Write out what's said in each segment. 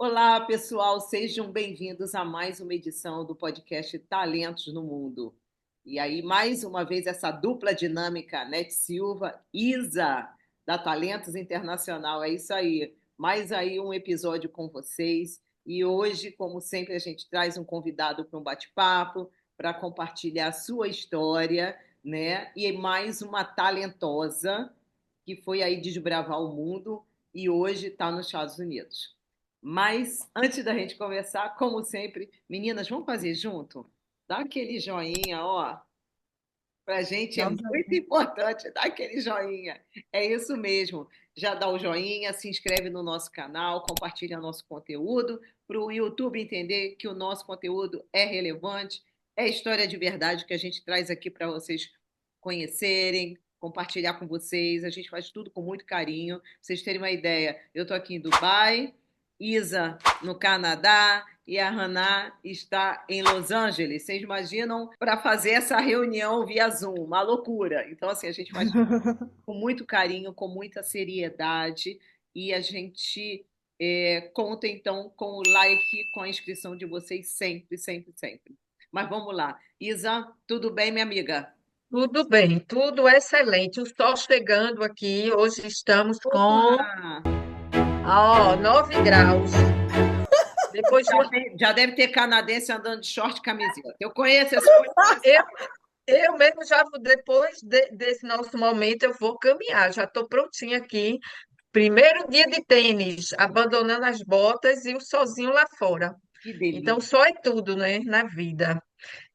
Olá, pessoal, sejam bem-vindos a mais uma edição do podcast Talentos no Mundo. E aí, mais uma vez, essa dupla dinâmica, Nete Silva, Isa, da Talentos Internacional. É isso aí, mais aí um episódio com vocês. E hoje, como sempre, a gente traz um convidado para um bate-papo, para compartilhar a sua história, né? E mais uma talentosa que foi aí desbravar o mundo e hoje está nos Estados Unidos. Mas antes da gente conversar, como sempre, meninas, vamos fazer junto? Dá aquele joinha, ó. Pra gente é Dá um muito joinha. importante dar aquele joinha. É isso mesmo. Já dá o joinha, se inscreve no nosso canal, compartilha nosso conteúdo para o YouTube entender que o nosso conteúdo é relevante, é história de verdade que a gente traz aqui para vocês conhecerem, compartilhar com vocês. A gente faz tudo com muito carinho. Pra vocês terem uma ideia, eu estou aqui em Dubai, Isa no Canadá e a Haná está em Los Angeles. Vocês imaginam para fazer essa reunião via Zoom, uma loucura. Então, assim, a gente faz com muito carinho, com muita seriedade e a gente conta então com o like, com a inscrição de vocês sempre, sempre, sempre. Mas vamos lá. Isa, tudo bem, minha amiga? Tudo bem, tudo excelente. O sol chegando aqui. Hoje estamos com, Opa! 9 graus. Depois de uma... Já deve ter canadense andando de short e camiseta. Eu conheço esse coisa. eu, eu mesmo já depois desse nosso momento eu vou caminhar. Já estou prontinha aqui. Primeiro dia de tênis, abandonando as botas e o solzinho lá fora. Que Então, delícia. só é tudo, né, na vida.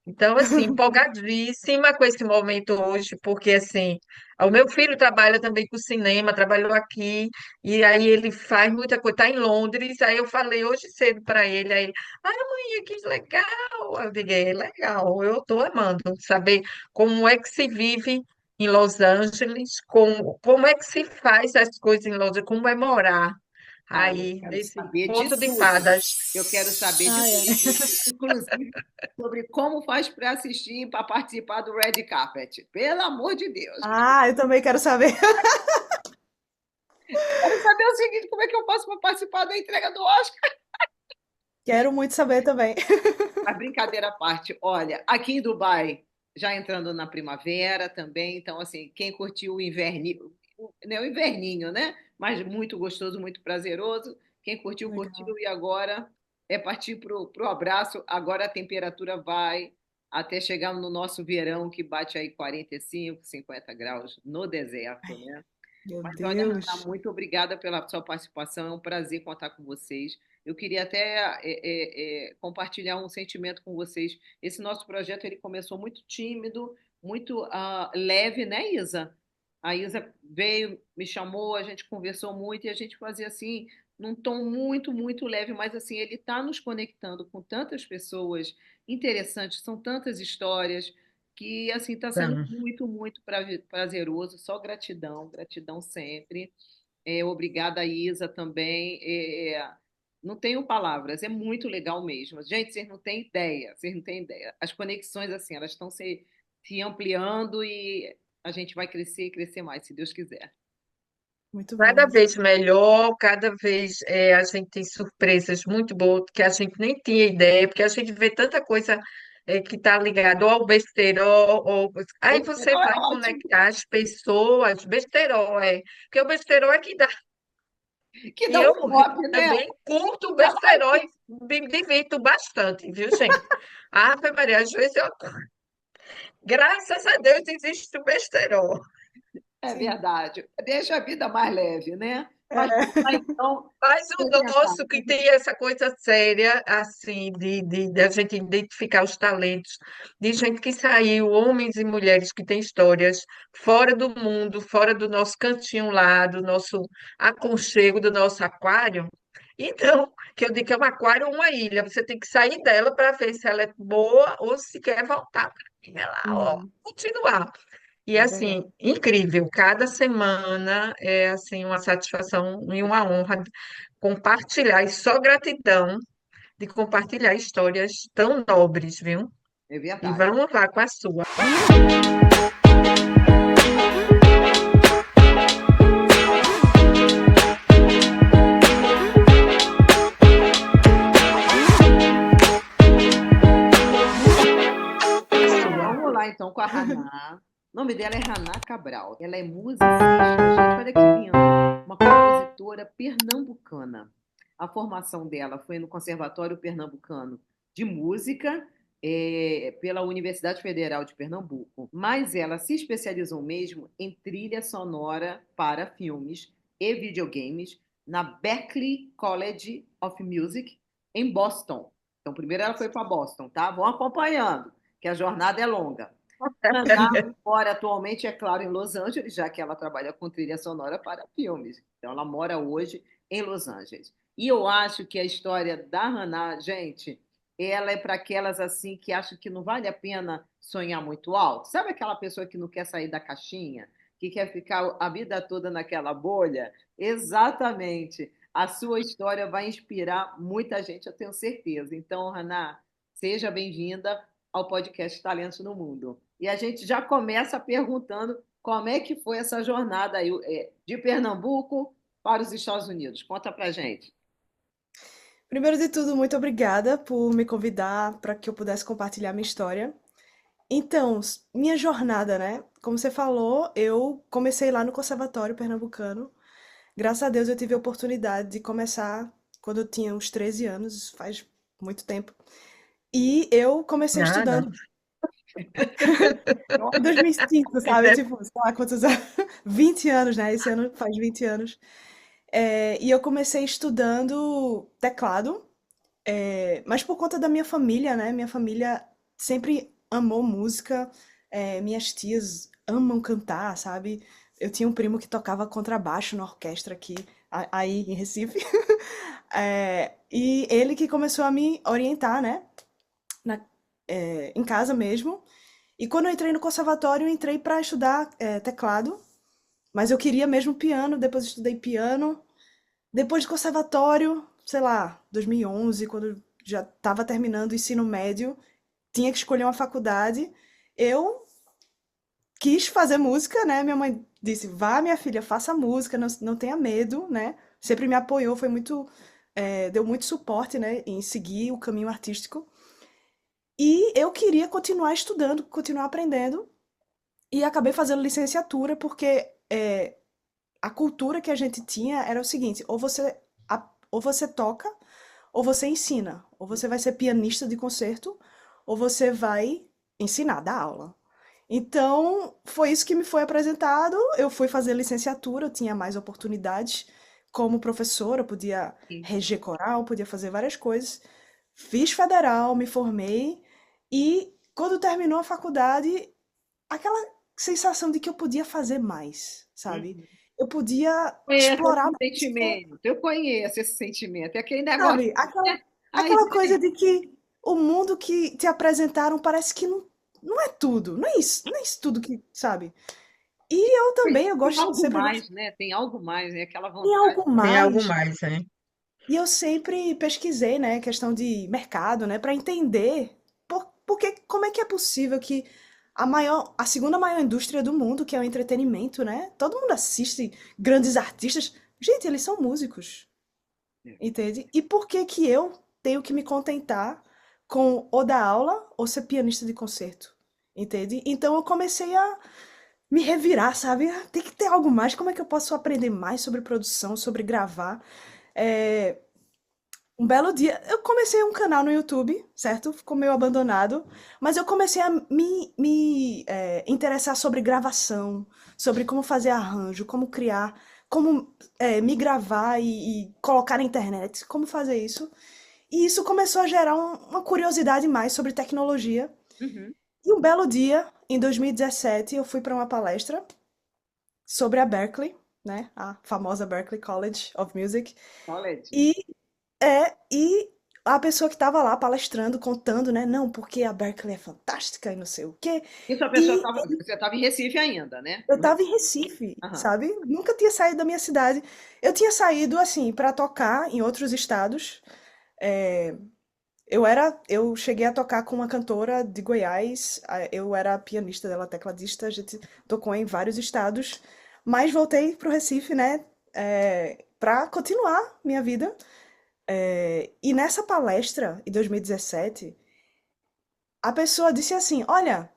Então, assim, empolgadíssima com esse momento hoje, porque, assim, o meu filho trabalha também com cinema, trabalhou aqui, e aí ele faz muita coisa, está em Londres, aí eu falei hoje cedo para ele, aí ele, ai, mãe, que legal! Eu digo, é legal, eu estou amando saber como é que se vive em Los Angeles, como é que se faz as coisas em Los Angeles, como é morar Ah, eu aí, quero nesse saber de conto de tudo. fadas. Eu quero saber de Ah, tudo, é. inclusive sobre como faz para assistir, para participar do Red Carpet. Pelo amor de Deus. Eu também quero saber. Quero saber o seguinte, como é que eu faço para participar da entrega do Oscar? Quero muito saber também. A brincadeira à parte, olha, aqui em Dubai, já entrando na primavera também, então assim, quem curtiu o inverninho, não o inverninho, né? Mas muito gostoso, muito prazeroso. Quem curtiu, Legal. curtiu, e agora é partir pro abraço. Agora a temperatura vai até chegar no nosso verão, que bate aí 45, 50 graus no deserto, né? Meu Mas olha, Ana, Deus. muito obrigada pela sua participação. É um prazer contar com vocês. Eu queria até compartilhar um sentimento com vocês. Esse nosso projeto ele começou muito tímido, muito leve, né, Isa? A Isa veio, me chamou, a gente conversou muito e a gente fazia assim, num tom muito, muito leve, mas assim, ele está nos conectando com tantas pessoas interessantes, são tantas histórias que assim está sendo Então, muito, muito prazeroso. Só gratidão, gratidão sempre. Obrigada, Isa, também. Não tenho palavras, é muito legal mesmo. Gente, vocês não têm ideia, vocês não têm ideia. As conexões, assim, elas estão se ampliando e a gente vai crescer e crescer mais, se Deus quiser. muito cada bom. Vez melhor, cada vez a gente tem surpresas muito boas que a gente nem tinha ideia, porque a gente vê tanta coisa que está ligada ou ao besterol, aí você Besteirol é vai ótimo, conectar as pessoas, besterol, porque o besterol é que dá. que E dá um eu up, né? também curto o besterol e me divirto bastante, viu, gente? Ave Maria, às vezes eu graças a Deus existe o besterol. É Sim. verdade. Deixa a vida mais leve, né? Mas vamos lá, então, Mas o apresentar. nosso que tem essa coisa séria, assim, de a gente identificar os talentos, de gente que saiu, homens e mulheres que têm histórias fora do mundo, fora do nosso cantinho lá, do nosso aconchego, do nosso aquário. Então, que eu digo que é um aquário ou uma ilha, você tem que sair dela para ver se ela é boa ou se quer voltar para ela, ó, Uhum. continuar. E É verdade. assim, incrível, cada semana é assim uma satisfação e uma honra compartilhar, e só gratidão de compartilhar histórias tão nobres, viu? É E verdade. vamos lá com a sua. com a Haná. O nome dela é Haná Cabral. Ela é musicista, gente, olha que lindo. Uma compositora pernambucana. A formação dela foi no Conservatório Pernambucano de Música, pela Universidade Federal de Pernambuco. Mas ela se especializou mesmo em trilha sonora para filmes e videogames na Berklee College of Music, em Boston. Então, primeiro ela foi para Boston, tá? Vão acompanhando, que a jornada é longa. Ana mora atualmente, é claro, em Los Angeles, já que ela trabalha com trilha sonora para filmes. Então, ela mora hoje em Los Angeles. E eu acho que a história da Hannah, gente, ela é para aquelas assim que acham que não vale a pena sonhar muito alto. Sabe aquela pessoa que não quer sair da caixinha, que quer ficar a vida toda naquela bolha? Exatamente. A sua história vai inspirar muita gente, eu tenho certeza. Então, Hannah, seja bem-vinda ao podcast Talentos no Mundo. E a gente já começa perguntando como é que foi essa jornada aí, de Pernambuco para os Estados Unidos. Conta pra gente. Primeiro de tudo, muito obrigada por me convidar para que eu pudesse compartilhar minha história. Então, minha jornada, né? Como você falou, eu comecei lá no Conservatório Pernambucano. Graças a Deus eu tive a oportunidade de começar quando eu tinha uns 13 anos, isso faz muito tempo. E eu comecei Nada. estudando em 2005, sabe? Tipo, sei lá quantos anos, 20 anos, né? Esse ano faz 20 anos. E eu comecei estudando teclado. Mas por conta da minha família, né? Minha família sempre amou música, minhas tias amam cantar, sabe? Eu tinha um primo que tocava contrabaixo na orquestra aqui, aí em Recife. E ele que começou a me orientar, né? Em casa mesmo. E quando eu entrei no conservatório, eu entrei para estudar teclado, mas eu queria mesmo piano, depois eu estudei piano. Depois de conservatório, sei lá, 2011, quando eu já estava terminando o ensino médio, tinha que escolher uma faculdade. Eu quis fazer música, né? Minha mãe disse: vá, minha filha, faça música, não tenha medo, né? Sempre me apoiou, foi muito, deu muito suporte, né, em seguir o caminho artístico. E eu queria continuar estudando, continuar aprendendo, e acabei fazendo licenciatura porque a cultura que a gente tinha era o seguinte: ou você toca, ou você ensina, ou você vai ser pianista de concerto, ou você vai ensinar, dar aula. Então, foi isso que me foi apresentado. Eu fui fazer licenciatura, eu tinha mais oportunidades como professora, eu podia reger coral, podia fazer várias coisas. Fiz federal, me formei e quando terminou a faculdade, aquela sensação de que eu podia fazer mais, sabe? Uhum. Eu podia Conheço explorar esse mais, sentimento, eu conheço esse sentimento. É aquele negócio, sabe? né? Ai, Aquela coisa de que o mundo que te apresentaram parece que não é tudo, não é isso tudo que, sabe? E eu também, eu tem gosto, algo sempre gosto, mais, né? Tem algo mais, né? Aquela tem vontade. algo Tem algo mais. mais, né? E eu sempre pesquisei, né, questão de mercado, né, para entender porque, como é que é possível que a segunda maior indústria do mundo, que é o entretenimento, né? Todo mundo assiste grandes artistas. Gente, eles são músicos, entende? E por que que eu tenho que me contentar com ou dar aula ou ser pianista de concerto, entende? Então eu comecei a me revirar, sabe? Ah, tem que ter algo mais. Como é que eu posso aprender mais sobre produção, sobre gravar? É, um belo dia, eu comecei um canal no YouTube, certo? Ficou meio abandonado, mas eu comecei a me interessar sobre gravação, sobre como fazer arranjo, como criar, como me gravar e colocar na internet, como fazer isso. E isso começou a gerar uma curiosidade mais sobre tecnologia. Uhum. E um belo dia, em 2017, eu fui para uma palestra sobre a Berklee, né? A famosa Berklee College of Music. Colete. E e a pessoa que estava lá palestrando, contando, né? Não, porque a Berkeley é fantástica e não sei o quê. Isso a pessoa E estava. Você estava em Recife ainda, né? eu estava em Recife, Aham. sabe? Nunca tinha saído da minha cidade. Eu tinha saído, assim, para tocar em outros estados. É, eu cheguei a tocar com uma cantora de Goiás. Eu era pianista dela, tecladista. A gente tocou em vários estados. Mas voltei pro Recife, né? Para continuar minha vida. E nessa palestra, em 2017, a pessoa disse assim: Olha,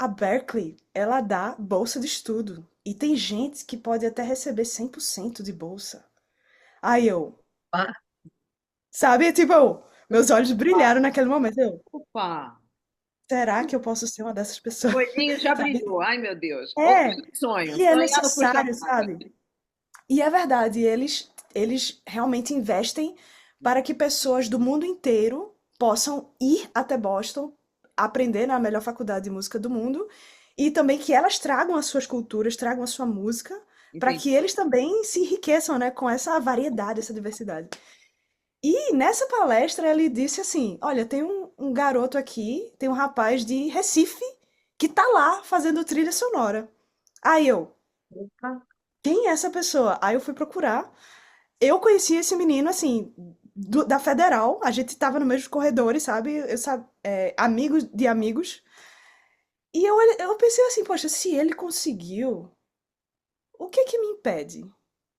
a Berkeley, ela dá bolsa de estudo. E tem gente que pode até receber 100% de bolsa. Aí eu, Ah, sabe? Tipo, meus olhos Ufa, brilharam naquele momento. Eu, ufa. será que eu posso ser uma dessas pessoas? O olhinho já Sabe? brilhou. Ai, meu Deus. Qual foi É, o sonho? e é Sonhar não custa necessário, nada. sabe? E é verdade, eles realmente investem para que pessoas do mundo inteiro possam ir até Boston, aprender na melhor faculdade de música do mundo, e também que elas tragam as suas culturas, tragam a sua música, para Entendi. que eles também se enriqueçam, né, com essa variedade, essa diversidade. E nessa palestra ele disse assim: Olha, tem um garoto aqui, tem um rapaz de Recife que tá lá fazendo trilha sonora. Aí eu, opa. quem é essa pessoa? Aí eu fui procurar. Eu conheci esse menino, assim, da Federal. A gente tava no mesmo corredores, sabe? Amigos de amigos. E eu pensei assim, poxa, se ele conseguiu, o que que me impede?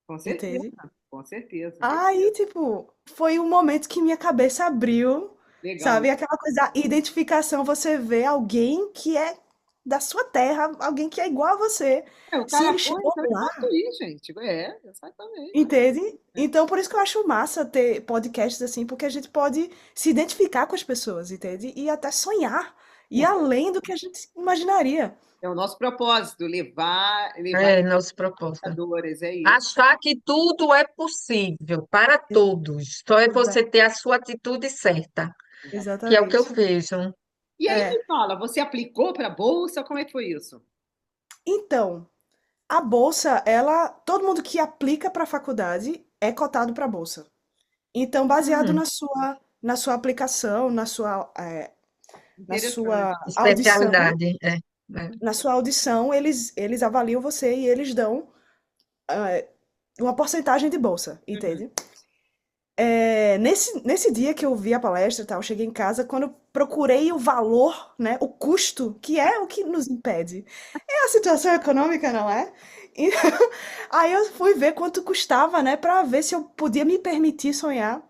Com certeza, Entende? com certeza. Aí, tipo, foi um momento que minha cabeça abriu, Legal. sabe? Aquela coisa, a identificação, você vê alguém que é da sua terra, alguém que é igual a você. É, o Se cara ele foi, chegou então ele pode lá, ir, gente. É, exatamente. entende? É. Então, por isso que eu acho massa ter podcasts assim, porque a gente pode se identificar com as pessoas, entende? E até sonhar, e Com certeza. além do que a gente imaginaria. É o nosso propósito, levar É nosso propósito. educadores, é isso. Achar que tudo é possível para todos. Só é Exa- você ter a sua atitude certa, que é o que eu Exatamente. vejo. E aí É. me fala, você aplicou para a bolsa? Como é que foi isso? Então, a bolsa, todo mundo que aplica para a faculdade é cotado para a bolsa. Então, baseado Hum, na sua aplicação, na sua Interessante. audição, especialidade. É. eles avaliam você e eles dão uma porcentagem de bolsa, Uhum. entende? Nesse dia que eu vi a palestra, e tal, eu cheguei em casa, quando eu procurei o valor, né, o custo, que é o que nos impede. É a situação econômica, não é? E aí eu fui ver quanto custava, né, para ver se eu podia me permitir sonhar.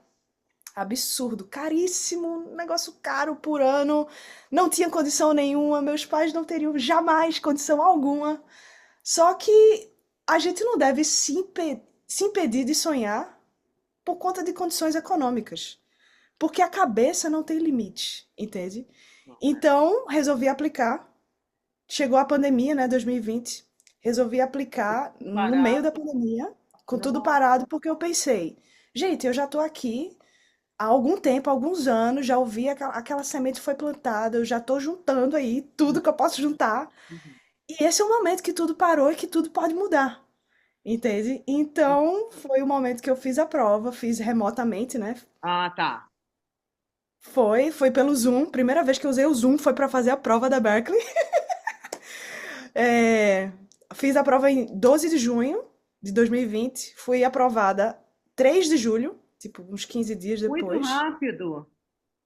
Absurdo, caríssimo, um negócio caro por ano, não tinha condição nenhuma, meus pais não teriam jamais condição alguma. Só que a gente não deve se impedir de sonhar por conta de condições econômicas, porque a cabeça não tem limite, entende? Então, resolvi aplicar. Chegou a pandemia, né, 2020. Resolvi aplicar no meio Parar. da pandemia, com tudo Não. parado, porque eu pensei, gente, eu já tô aqui há algum tempo, há alguns anos, já ouvi aquela semente foi plantada, eu já tô juntando aí tudo que eu posso juntar. Uhum. E esse é o momento que tudo parou e que tudo pode mudar. Entende? Então, foi o momento que eu fiz a prova, fiz remotamente, né? Ah, tá. Foi pelo Zoom. Primeira vez que eu usei o Zoom foi para fazer a prova da Berkeley. É, fiz a prova em 12 de junho de 2020. Fui aprovada 3 de julho, tipo uns 15 dias Muito depois. rápido.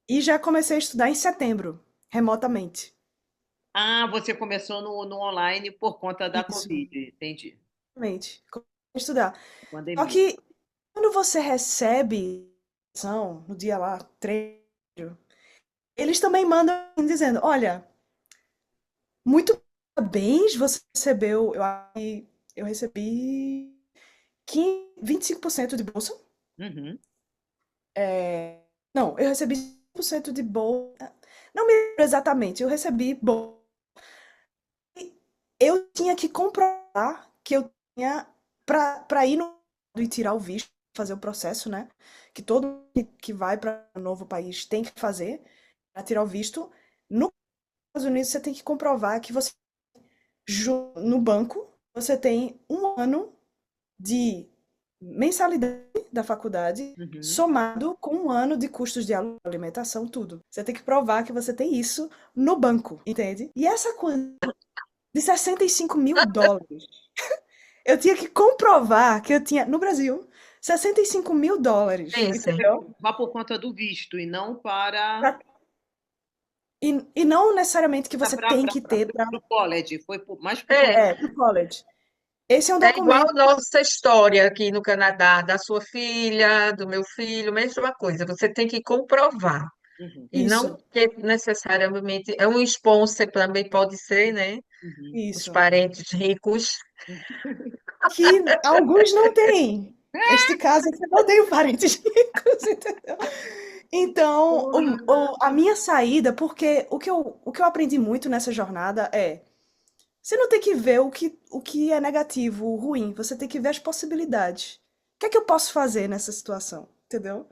E já comecei a estudar em setembro, remotamente. Ah, você começou no online por conta da Isso, Covid, entendi. remotamente. Comecei a estudar. Só Pandemia. que quando você recebe no dia lá, 3, eles também mandam dizendo: olha, muito parabéns, você recebeu. Eu recebi 25% de bolsa. Uhum. Não, eu recebi 5% de bolsa. Não me lembro exatamente, eu recebi bolsa. Eu tinha que comprovar que eu tinha para ir no e tirar o visto, fazer o processo, né? Que todo mundo que vai para um novo país tem que fazer para tirar o visto. Nos Estados Unidos você tem que comprovar que você no banco você tem um ano de mensalidade da faculdade Uhum. somado com um ano de custos de alimentação, tudo. Você tem que provar que você tem isso no banco, entende? E essa coisa de US$ 65.000, eu tinha que comprovar que eu tinha, no Brasil, US$ 65.000, Pense. entendeu? Vá por conta do visto e não para Pra- e não necessariamente que você tem que ter para o college. Mais por conta. É, pro college. Esse é um é igual documento. a nossa história aqui no Canadá, da sua filha, do meu filho, mesma coisa. Você tem que comprovar. Uhum, E não Isso, que necessariamente é um sponsor também pode ser, né? uhum, Os isso. parentes ricos. uhum. Que alguns não têm. Este caso aqui eu não tenho parentes ricos, entendeu? Então, Porra. a minha saída, porque o que eu aprendi muito nessa jornada é, você não tem que ver o que é negativo, o ruim, você tem que ver as possibilidades. O que é que eu posso fazer nessa situação, entendeu?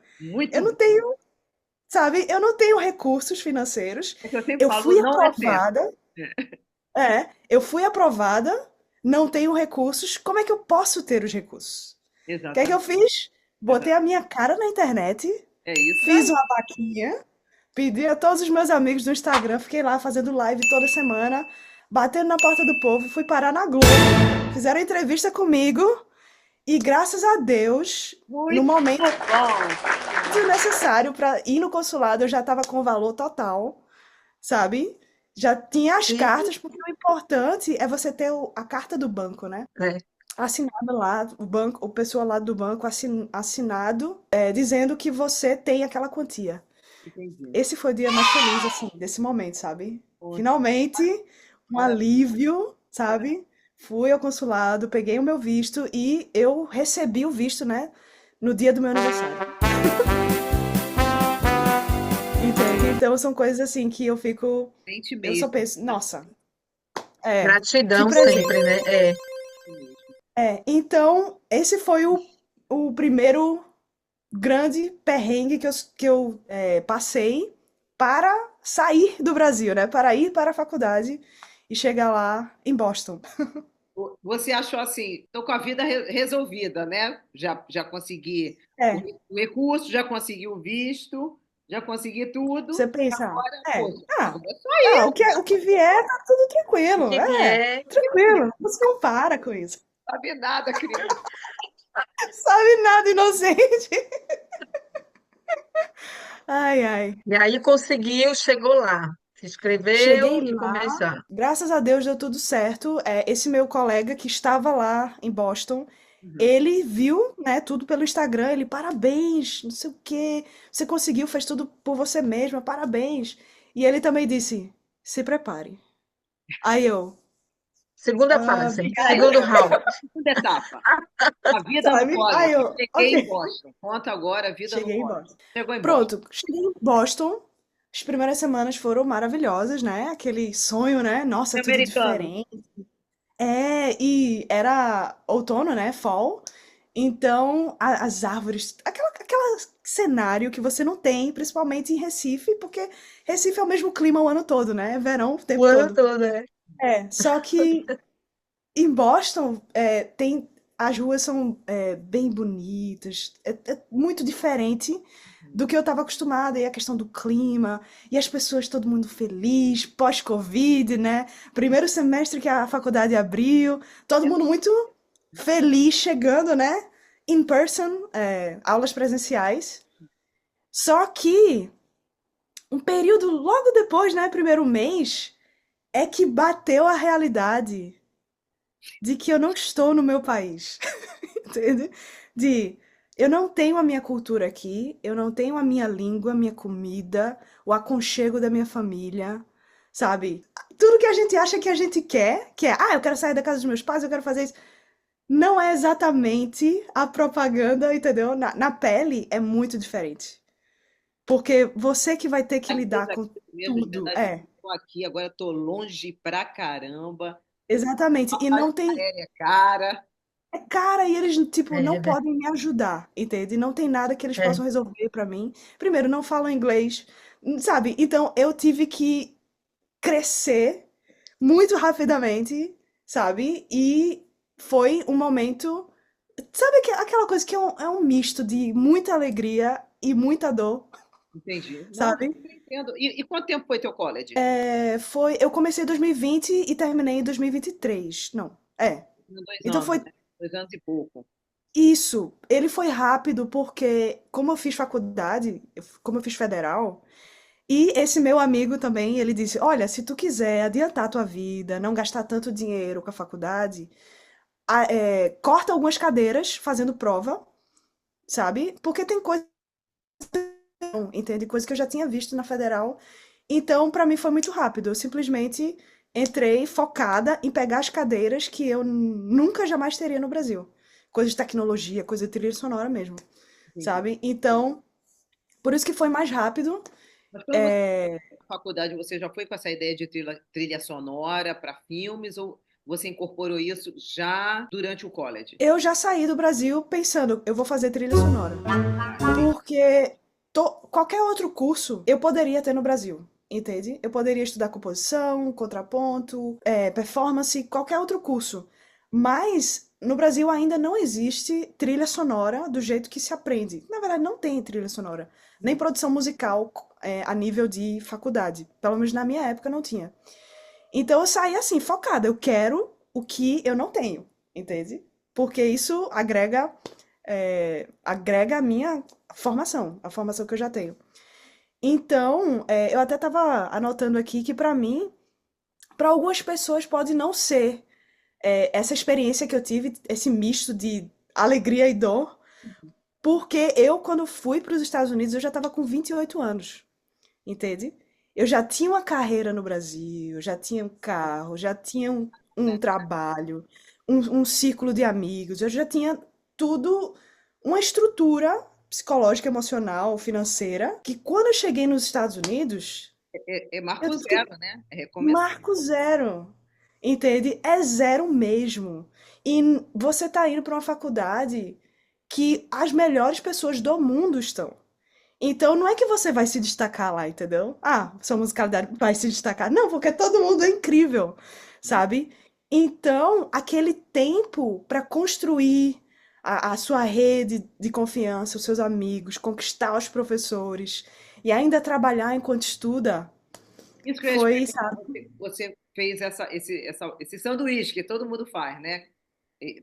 Eu Muito não bom. tenho, sabe, eu não tenho recursos financeiros, É que eu sempre eu falo, fui não é certo. aprovada, eu fui aprovada, não tenho recursos, como é que eu posso ter os recursos? O que é que eu Exatamente. fiz? Botei Exatamente. a minha cara na internet, É isso fiz aí. uma vaquinha, pedi a todos os meus amigos do Instagram, fiquei lá fazendo live toda semana, batendo na porta do povo, fui parar na Globo, fizeram entrevista comigo e graças a Deus, no Muito momento bom. necessário para ir no consulado, eu já estava com o valor total, sabe? Já tinha as Sim, cartas, porque o importante é você ter a carta do banco, né? é. Assinado lá, o banco, o pessoal lá do banco assinado, dizendo que você tem aquela quantia. Entendi. Esse foi o dia mais feliz, assim, desse momento, sabe? Poxa, Finalmente, um maravilha. alívio, sabe? Fui ao consulado, peguei o meu visto e eu recebi o visto, né? No dia do meu aniversário. Entende? Então são coisas assim que eu fico. Sente Eu só mesmo. penso, nossa, que Gratidão presente. sempre, né? É. Mesmo. Então, esse foi o primeiro grande perrengue que eu passei para sair do Brasil, né? Para ir para a faculdade e chegar lá em Boston. Você achou assim, estou com a vida resolvida, né? Já consegui É, o recurso, já consegui o visto, já consegui você tudo. pensa, Agora, poxa, ah, agora é só ah, o ir. que, o que vier tá tudo O tranquilo, que vier, tranquilo, não se compara com isso. Não sabe nada, criança. Sabe nada, inocente. Ai, ai. e aí conseguiu, chegou lá, se Cheguei inscreveu e lá, começar. graças a Deus deu tudo certo. Esse meu colega que estava lá em Boston, Uhum. ele viu, né, tudo pelo Instagram. Ele, parabéns, não sei o quê, você conseguiu, fez tudo por você mesma, parabéns. E ele também disse, se prepare. Aí eu, Segunda fase, obrigada, segundo round. Segunda etapa. A vida no sabe? Aí college. eu, Cheguei em ok. Boston. Conta agora a vida no Cheguei em college. Boston. Chegou em Boston. Pronto, cheguei em Boston. As primeiras semanas foram maravilhosas, né? Aquele sonho, né? Nossa, tudo Americano. diferente. E era outono, né? Fall. Então, as árvores, aquela cenário que você não tem, principalmente em Recife, porque Recife é o mesmo clima o ano todo, né? É verão o O tempo ano todo. todo, né? Só que em Boston, as ruas são bem bonitas, é muito diferente do que eu estava acostumada, e a questão do clima, e as pessoas, todo mundo feliz, pós-Covid, né? Primeiro semestre que a faculdade abriu, todo mundo muito feliz chegando, né? In person, aulas presenciais. Só que um período logo depois, né? Primeiro mês, é que bateu a realidade de que eu não estou no meu país, entende? De eu não tenho a minha cultura aqui, eu não tenho a minha língua, a minha comida, o aconchego da minha família, sabe? Tudo que a gente acha que a gente quer, que é, eu quero sair da casa dos meus pais, eu quero fazer isso, não é exatamente a propaganda, entendeu? Na pele é muito diferente. Porque você que vai ter que Às vezes lidar aqui com mesmo, de tudo. verdade, estou aqui, agora estou longe pra caramba. Exatamente. E Passagem não tem. aérea é cara. Cara, e eles, tipo, É, não né? podem me ajudar, entende? Não tem nada que eles É. possam resolver pra mim. Primeiro, não falam inglês, sabe? Então, eu tive que crescer muito rapidamente, sabe? E foi um momento. Sabe aquela coisa que é um misto de muita alegria e muita dor, Entendi. Não, sabe? eu entendo. E quanto tempo foi teu college? Eu comecei em 2020 e terminei em 2023. Não, Em dois Então anos, foi né? 2 anos e pouco. isso. Ele foi rápido porque, como eu fiz faculdade, como eu fiz federal, e esse meu amigo também, ele disse: Olha, se tu quiser adiantar a tua vida, não gastar tanto dinheiro com a faculdade, corta algumas cadeiras fazendo prova, sabe? Porque tem coisas entende? Coisa que eu já tinha visto na federal. Então, para mim foi muito rápido. Eu simplesmente entrei focada em pegar as cadeiras que eu nunca jamais teria no Brasil. Coisa de tecnologia, coisa de trilha sonora mesmo, Entendi. sabe? Então, por isso que foi mais rápido. Mas quando você É, na faculdade, você já foi com essa ideia de trilha sonora para filmes ou você incorporou isso já durante o college? eu já saí do Brasil pensando, eu vou fazer trilha sonora. Porque qualquer outro curso eu poderia ter no Brasil, entende? Eu poderia estudar composição, contraponto, performance, qualquer outro curso. Mas no Brasil ainda não existe trilha sonora do jeito que se aprende. Na verdade, não tem trilha sonora, nem produção musical, a nível de faculdade. Pelo menos na minha época não tinha. Então eu saí assim, focada. Eu quero o que eu não tenho, entende? Porque isso agrega a minha formação, a formação que eu já tenho. Então, eu até estava anotando aqui que para mim, para algumas pessoas pode não ser essa experiência que eu tive, esse misto de alegria e dor, porque eu, quando fui para os Estados Unidos, eu já estava com 28 anos, entende? Eu já tinha uma carreira no Brasil, já tinha um carro, já tinha um trabalho, um círculo de amigos, eu já tinha tudo, uma estrutura psicológica, emocional, financeira, que quando eu cheguei nos Estados Unidos, É eu marco disse, zero, né? É recomeçar. marco zero, entende? É zero mesmo. E você tá indo para uma faculdade que as melhores pessoas do mundo estão. Então não é que você vai se destacar lá, entendeu? Ah, sua musicalidade vai se destacar. Não, porque todo mundo é incrível, sabe? Então, aquele tempo para construir a sua rede de confiança, os seus amigos, conquistar os professores e ainda trabalhar enquanto estuda, Isso que eu ia te foi, perguntar, sabe? você fez esse sanduíche que todo mundo faz, né?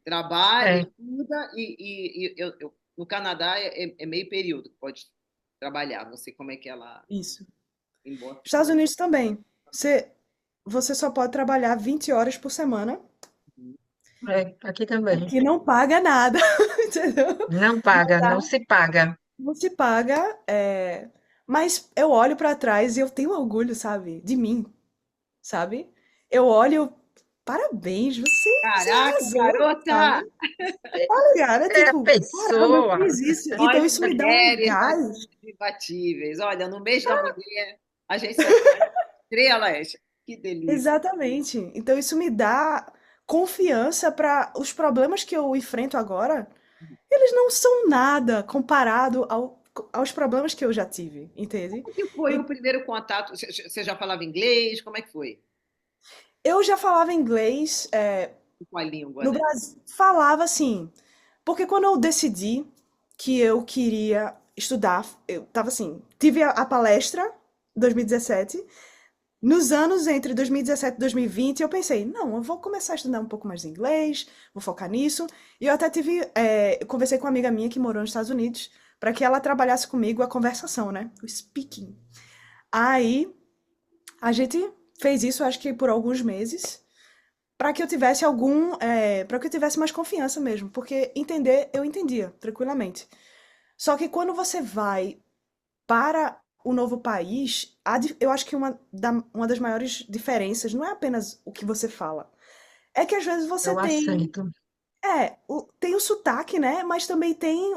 Trabalha, É, estuda no Canadá é meio período que pode trabalhar. Não sei como é que ela Isso. em Boston. Estados Unidos também. Você só pode trabalhar 20 horas por semana, aqui o também. que não paga nada, entendeu? Não paga, não se paga. Não se paga, mas eu olho pra trás e eu tenho orgulho, sabe? De mim, sabe? Eu olho, parabéns, você Caraca, arrasou, garota! sabe? Olha, cara, É a tipo, caramba, eu pessoa. fiz isso. Então Nós isso me dá um mulheres, nós somos gás. imbatíveis. Olha, no mês da mulher, a gente são estrelas. Que delícia. Exatamente. Então isso me dá confiança para os problemas que eu enfrento agora, eles não são nada comparado aos problemas que eu já tive, entende? Como que foi o E primeiro contato? Você já falava inglês? Como é que foi? eu já falava inglês, Com a língua, no né? Brasil, falava assim, porque quando eu decidi que eu queria estudar, eu tava assim, tive a palestra em 2017. Nos anos entre 2017 e 2020, eu pensei, não, eu vou começar a estudar um pouco mais de inglês, vou focar nisso. E eu até eu conversei com uma amiga minha que morou nos Estados Unidos, para que ela trabalhasse comigo a conversação, né? O speaking. Aí a gente fez isso, acho que por alguns meses, para que eu tivesse para que eu tivesse mais confiança mesmo, porque entender eu entendia tranquilamente. Só que quando você vai para o novo país, eu acho que uma das maiores diferenças não é apenas o que você fala. É que às vezes É você o acento. tem o sotaque, né? Mas também tem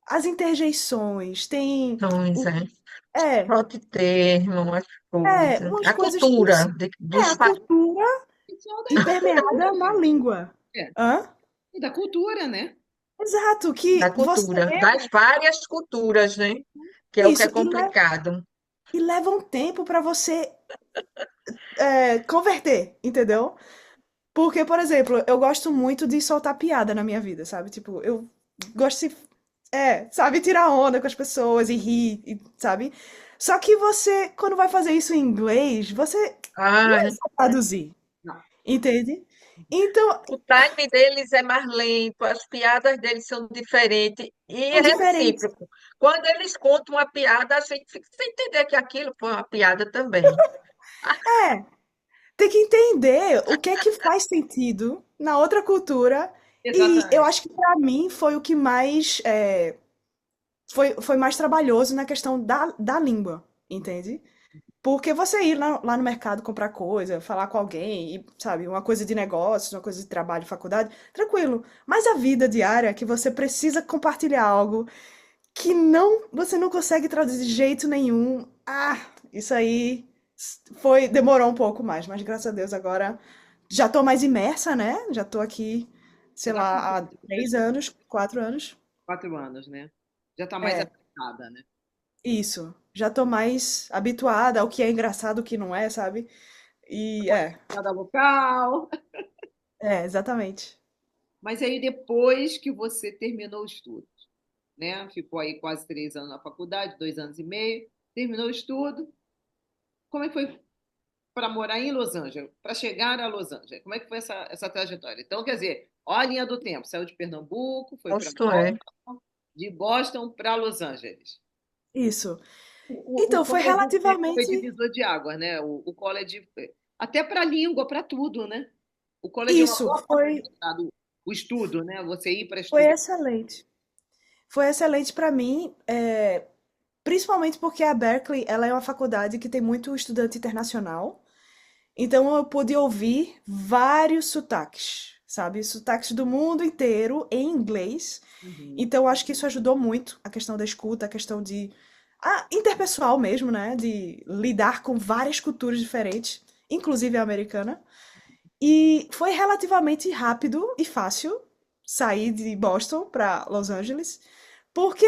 as interjeições, tem Então, o, é. é, Próprio termo, umas coisas. umas A coisas que cultura a cultura Pessoal e da permeada na cultura. língua. É, Hã? e da cultura, né? Exato, da que você cultura, das várias culturas, né? Que é o que é isso complicado. e leva um tempo para você converter, entendeu? Porque, por exemplo, eu gosto muito de soltar piada na minha vida, sabe? Tipo, eu gosto de, sabe, tirar onda com as pessoas e rir, sabe? Só que você, quando vai fazer isso em inglês, você não é Ai, só traduzir, Não. entende? Então, o time deles é mais lento, as piadas deles são diferentes e são é diferentes. recíproco. Quando eles contam uma piada, a gente fica sem entender que aquilo foi uma piada também. É, tem que entender o que é que faz sentido na outra cultura. E eu Exatamente. acho que pra mim foi o que mais foi mais trabalhoso na questão da língua, entende? Porque você ir lá no mercado comprar coisa, falar com alguém, e, sabe, uma coisa de negócios, uma coisa de trabalho, faculdade, tranquilo. Mas a vida diária, que você precisa compartilhar algo que você não consegue traduzir de jeito nenhum. Ah, isso aí demorou um pouco mais, mas graças a Deus agora já tô mais imersa, né? Já tô aqui, sei Já tá com lá, há 3 anos, 4 anos. 4 anos, né? Já está mais É, adaptada, né? isso. Já tô mais habituada ao que é engraçado, o que não é, sabe? E Cada local. exatamente. Mas aí depois que você terminou o estudo, né? Ficou aí quase 3 anos na faculdade, 2 anos e meio, terminou o estudo. Como é que foi para morar em Los Angeles, para chegar a Los Angeles? Como é que foi essa trajetória? Então, quer dizer, olha a linha do tempo, saiu de Pernambuco, foi para Posto é. de Boston para Los Angeles. Isso. O Então, foi college foi relativamente divisor de águas, né? O college, até para a língua, para tudo, né? O college é uma isso, boa forma de estudar o estudo, né? Você ir para foi estudar. excelente. Foi excelente para mim, principalmente porque a Berkeley, ela é uma faculdade que tem muito estudante internacional. Então eu pude ouvir vários sotaques, sabe? Sotaques do mundo inteiro em inglês. Uhum. Então eu acho que isso ajudou muito a questão da escuta, a questão de interpessoal mesmo, né? De lidar com várias culturas diferentes, inclusive a americana. E foi relativamente rápido e fácil sair de Boston para Los Angeles, porque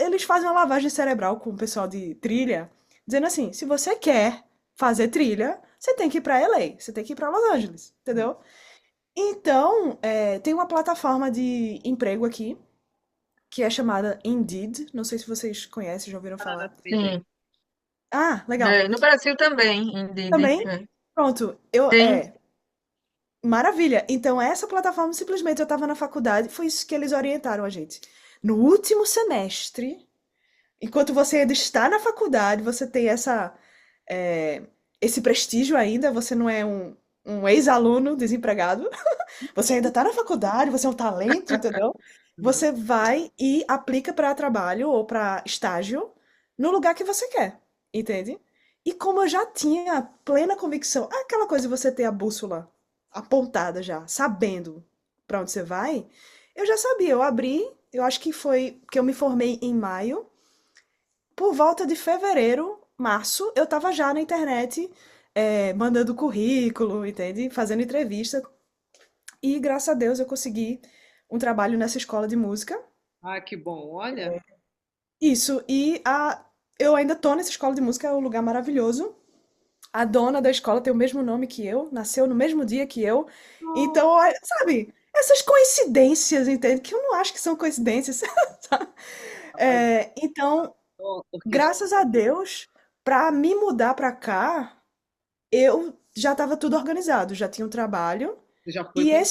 eles fazem uma lavagem cerebral com o pessoal de trilha, dizendo assim: se você quer fazer trilha, você tem que ir para LA, você tem que ir para Los Angeles, entendeu? Então, tem uma plataforma de emprego aqui, que é chamada Indeed. Não sei se vocês conhecem, já ouviram Ah, falar. também tem. Sim. Ah, legal. É, no Brasil também, Indeed. Também? É. Pronto, Tem. maravilha. Então, essa plataforma, simplesmente eu estava na faculdade, foi isso que eles orientaram a gente. No último semestre, enquanto você ainda está na faculdade, você tem é, esse prestígio ainda, você não é um ex-aluno desempregado, você ainda está na faculdade, você é um talento, entendeu? Uhum. Você vai e aplica para trabalho ou para estágio no lugar que você quer, entende? E como eu já tinha plena convicção, aquela coisa de você ter a bússola apontada já, sabendo para onde você vai, eu já sabia. Eu abri, eu acho que foi que eu me formei em maio. Por volta de fevereiro, março, eu estava já na internet, mandando currículo, entende? Fazendo entrevista. E graças a Deus eu consegui um trabalho nessa escola de música. Ah, que bom. Olha, Isso, eu ainda tô nessa escola de música, é um lugar maravilhoso. A dona da escola tem o mesmo nome que eu, nasceu no mesmo dia que eu. oh, Então, sabe, essas coincidências, entende? Que eu não acho que são coincidências. rapaz, Então, orquestra, graças a Deus, para me mudar para cá, eu já estava tudo organizado, já tinha um trabalho. você já foi E pensando.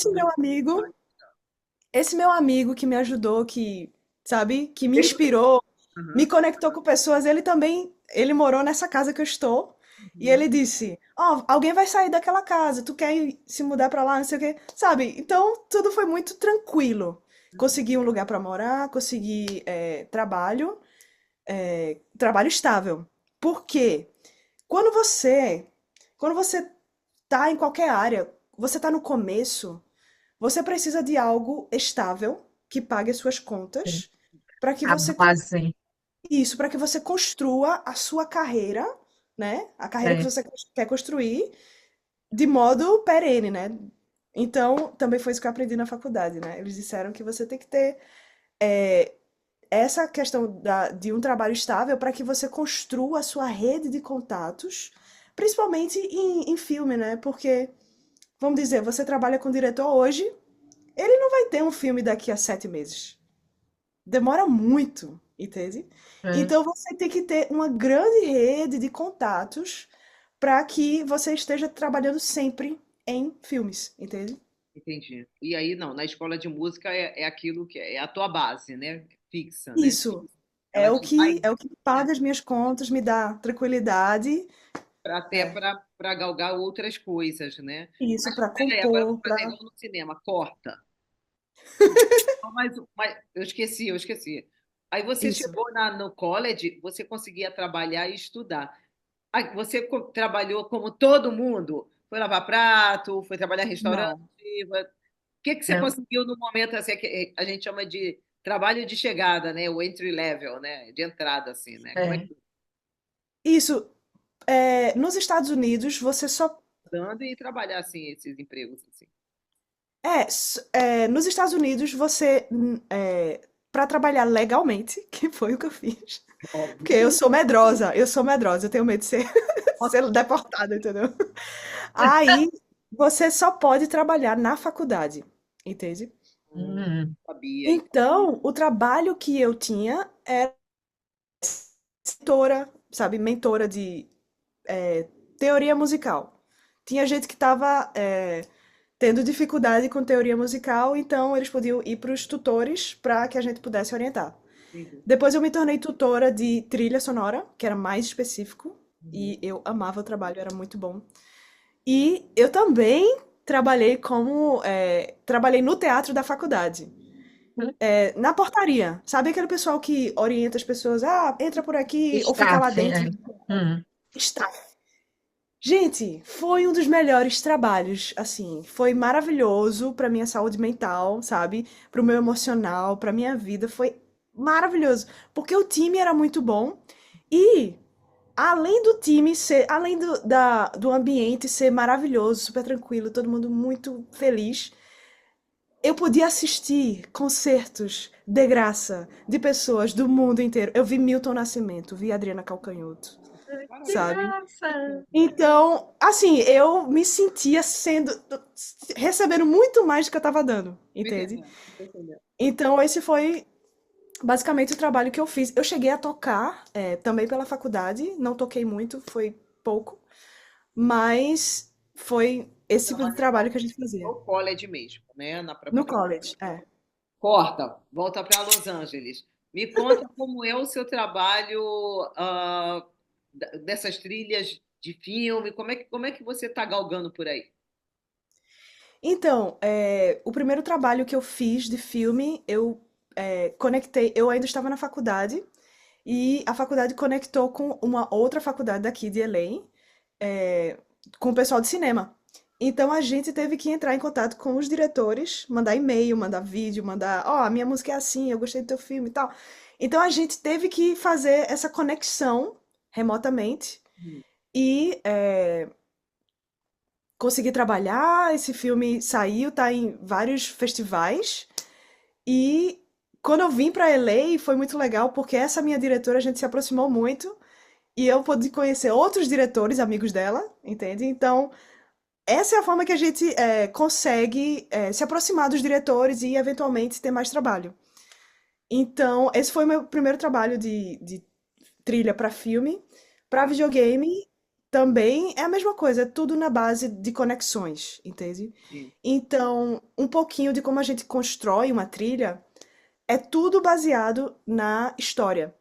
esse meu amigo que me ajudou, que, sabe, que me inspirou, me Uhum, conectou com pessoas, ele morou nessa casa que eu estou. E uhum. ele disse: Ó, alguém vai sair daquela casa, tu quer se mudar pra lá, não sei o quê, sabe? Então tudo foi muito tranquilo. Consegui um lugar pra morar, consegui trabalho estável. Por quê? Quando você, quando você tá em qualquer área, você tá no começo, você precisa de algo estável que pague as suas Sim. contas, para que A você base. isso, para que você construa a sua carreira, né? A carreira que É. você quer construir de modo perene, né? Então, também foi isso que eu aprendi na faculdade, né? Eles disseram que você tem que ter essa questão de um trabalho estável para que você construa a sua rede de contatos, principalmente em filme, né? Porque, vamos dizer, você trabalha com o diretor hoje, ele não vai ter um filme daqui a 7 meses. Demora muito, entende? É. Então você tem que ter uma grande rede de contatos para que você esteja trabalhando sempre em filmes, entende? Entendi. E aí, não, na escola de música é aquilo que é a tua base, né? Fixa, né? Isso Ela te vai é o que paga as minhas contas, me dá tranquilidade, até é, para galgar outras coisas, né? isso Mas para peraí, agora eu vou compor, fazer para igual no cinema, corta. Eu esqueci, eu esqueci. Aí você Isso. chegou no college, você conseguia trabalhar e estudar. Aí você trabalhou como todo mundo? Foi lavar prato, foi trabalhar em restaurante? Não. O que que você Não. conseguiu no momento assim, que a gente chama de trabalho de chegada, né? O entry level, né? De entrada, assim, né? Como é É. que Isso, nos Estados Unidos, você só. dando e trabalhar assim esses empregos assim? Nos Estados Unidos, você. Para trabalhar legalmente, que foi o que eu fiz. Porque Óbvio. eu sou medrosa, eu tenho medo de ser, ser deportada, entendeu? Aí, você só pode trabalhar na faculdade, entende? Hum, Sabia. Então, o trabalho que eu tinha era mentora, sabe, mentora de teoria musical. Tinha gente que estava tendo dificuldade com teoria musical, então eles podiam ir para os tutores para que a gente pudesse orientar. Entendi. Depois eu me tornei tutora de trilha sonora, que era mais específico, Uhum. e eu amava o trabalho, era muito bom. E eu também trabalhei no teatro da faculdade, na portaria. Sabe aquele pessoal que orienta as pessoas, entra por aqui, ou fica lá staff, dentro? é. Hum. Está. Gente, foi um dos melhores trabalhos, assim, foi maravilhoso pra minha saúde mental, sabe? Pro meu emocional, pra minha vida, foi maravilhoso, porque o time era muito bom e além do time ser, além do ambiente ser maravilhoso, super tranquilo, todo mundo muito feliz, eu podia assistir concertos de graça de pessoas do mundo inteiro. Eu vi Milton Nascimento, vi Adriana Calcanhoto, Que sabe? Parabéns. massa! Então, assim, eu me sentia recebendo muito mais do que eu tava dando, Tô entende? entendendo, tô entendendo. Então, esse foi basicamente o trabalho que eu fiz. Eu cheguei a tocar, também pela faculdade, não toquei muito, foi pouco, mas foi esse Então, tipo de mas então, trabalho que a gente fazia. no college mesmo, né? Na No própria college, é. Corta, volta para Los Angeles. Me conta como é o seu trabalho dessas trilhas de filme, como é que você está galgando por aí? Então, o primeiro trabalho que eu fiz de filme, conectei, eu ainda estava na faculdade, e a faculdade conectou com uma outra faculdade daqui de LA, com o pessoal de cinema. Então a gente teve que entrar em contato com os diretores, mandar e-mail, mandar vídeo, mandar, a minha música é assim, eu gostei do teu filme e tal. Então a gente teve que fazer essa conexão remotamente Hum. e conseguir trabalhar. Esse filme saiu, tá em vários festivais. E quando eu vim para LA foi muito legal porque essa minha diretora a gente se aproximou muito e eu pude conhecer outros diretores, amigos dela, entende? Então essa é a forma que a gente consegue se aproximar dos diretores e eventualmente ter mais trabalho. Então, esse foi o meu primeiro trabalho de trilha para filme. Para Tá. videogame, também é a mesma coisa, é tudo na base de conexões, entende? Sim. Então, um pouquinho de como a gente constrói uma trilha é tudo baseado na história.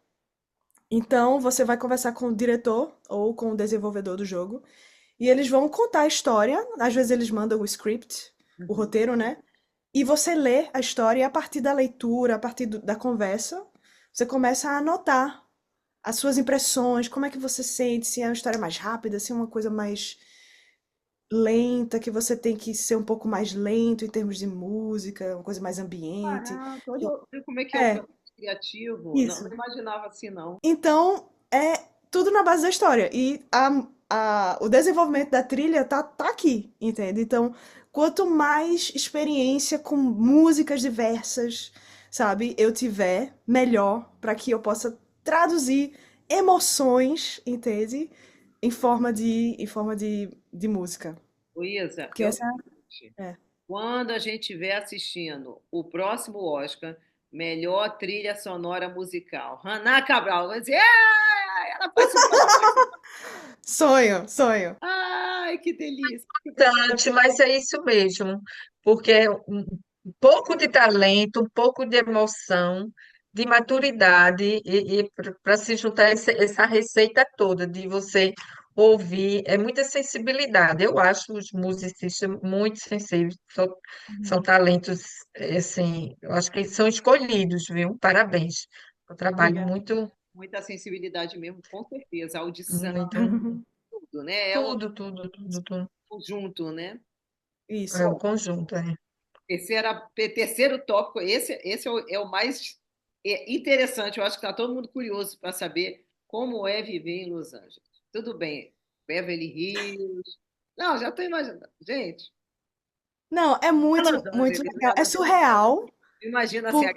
Então, você vai conversar com o diretor ou com o desenvolvedor do jogo e eles vão contar a história. Às vezes eles mandam o script, o Uhum. roteiro, né? E você lê a história e a partir da leitura, a partir da conversa, você começa a anotar as suas impressões, como é que você sente, se é uma história mais rápida, se é uma coisa mais lenta, que você tem que ser um pouco mais lento em termos de música, uma coisa mais ambiente. Caraca, olha como é que é o É, processo criativo. Não, não isso. imaginava assim, não. Então, é tudo na base da história. E o desenvolvimento da trilha tá aqui, entende? Então, quanto mais experiência com músicas diversas, sabe, eu tiver, melhor para que eu possa traduzir emoções, entende? Em forma de música. Luísa, Porque é o essa seguinte. é. Quando a gente estiver assistindo o próximo Oscar, melhor trilha sonora musical, Haná Cabral vai dizer, ela foi super. Sonho, sonho. Ai, que delícia. Importante, mas é isso mesmo, porque é um pouco de talento, um pouco de emoção, de maturidade, e para se juntar essa receita toda de você ouvir, é muita sensibilidade. Eu acho os musicistas muito sensíveis, são talentos, assim, eu acho que eles são escolhidos, viu? Parabéns. Eu trabalho Obrigada. muito, Muita sensibilidade mesmo, com certeza. Audição, muito, tudo, né? É um tudo, tudo, tudo, tudo. conjunto, né? É Isso. um conjunto, é. Terceiro tópico, esse é o mais interessante. Eu acho que está todo mundo curioso para saber como é viver em Los Angeles. Tudo bem, Beverly Hills. Não, já estou imaginando. Gente, Não, é é Los muito Angeles, legal. né? É Não tem surreal. Imagina assim, Por...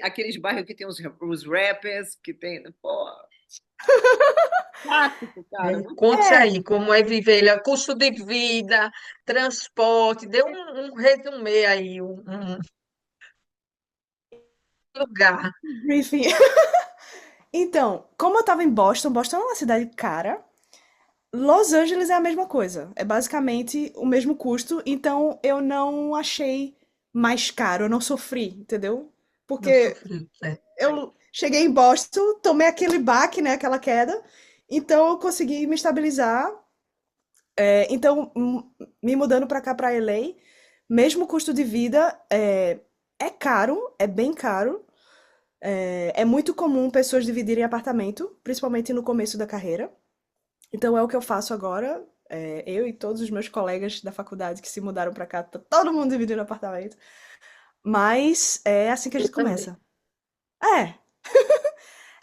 aqueles bairros que tem os rappers, que tem. Pô, clássico, cara. É, Muito conte É, aí como é viver lá, custo de vida, transporte, dê um resumê aí, um lugar. briefing. Então, como eu tava em Boston, Boston é uma cidade cara. Los Angeles é a mesma coisa. É basicamente o mesmo custo. Então, eu não achei mais caro. Eu não sofri, entendeu? Não Porque sofri, é. eu cheguei em Boston, tomei aquele baque, né? Aquela queda. Então, eu consegui me estabilizar. Então, me mudando pra cá, pra LA, mesmo custo de vida é caro, é bem caro. É muito comum pessoas dividirem apartamento, principalmente no começo da carreira. Então é o que eu faço agora. Eu e todos os meus colegas da faculdade que se mudaram pra cá, tá todo mundo dividindo apartamento. Mas é assim que a Eu gente também. começa. É,